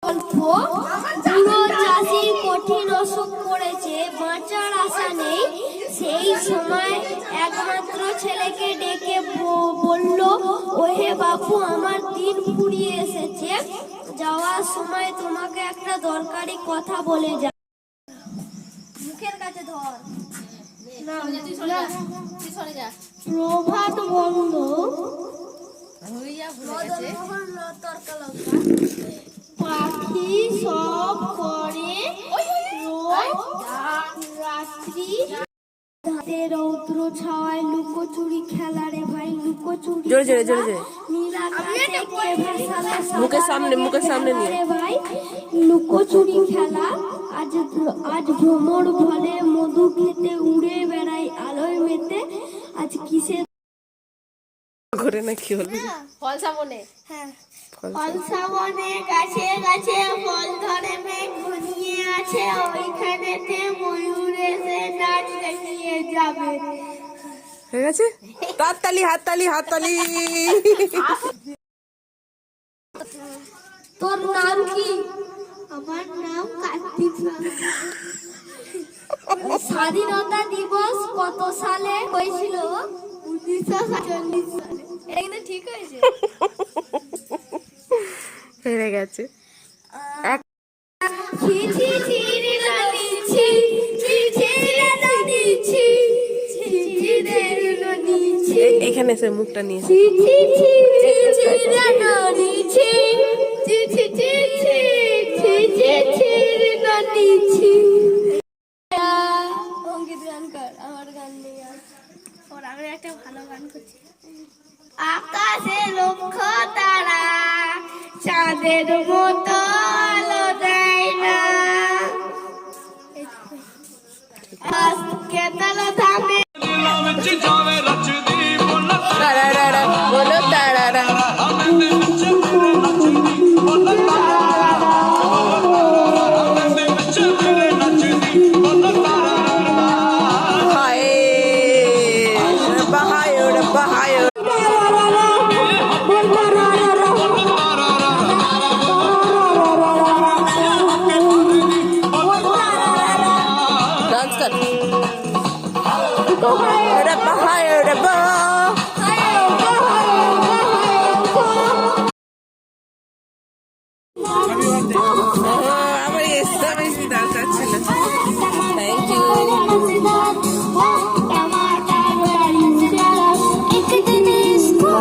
বুড়ো চাষির কঠিন অসুখ করেছে, বাঁচার আশা নেই। সেই সময় একমাত্র ছেলেকে ডেকে বলল, ওহে বাপু, আমার দিন ফুরিয়ে এসেছে, যাওয়ার সময় তোমাকে একটা দরকারি কথা বলে যা। মুখের কাছে ধর। প্রভাত বন্ধ পাখি সব করে রাত্রি রৌদ্র ছাওয়ায় লুকোচুরি খেলা রে ভাই, লুকোচুরি মুখের সামনে নিয়ে ভাই, লুকোচুরি খেলা। আজ ভ্রমর ফলে মধু খেতে উড়ে বেড়াই আলোয় মেতে। আজ কিসে করে না কি হলো? ফলসা বনে, হ্যাঁ ফলসা বনে গাছে গাছে ফল ধরে মেঘ ঘনিয়ে আছে, ওইখানেতে ময়ূর এসে নাচ দেখিয়ে যাবে। হয়ে গেছে? হাততালি হাততালি হাততালি। তোর নাম কি? আমার নাম কার্তিক। স্বাধীনতা দিবস কত সালে হয়েছিল? 1947 সালে। এটা ঠিক হয়েছে? হেরে গেছে। এখানে সে মুখটা নিয়ে অঙ্কিত গান কর, আমার গান নেই। আর আমি একটা ভালো গান করছি। আকাশে লক্ষ তারা চাঁদের মতো আলো দেয় না, আজকে তারা থামে বলো তারা। डांस कर আমার এসে ডান্স আছে না। Thank you. एक दिन इसको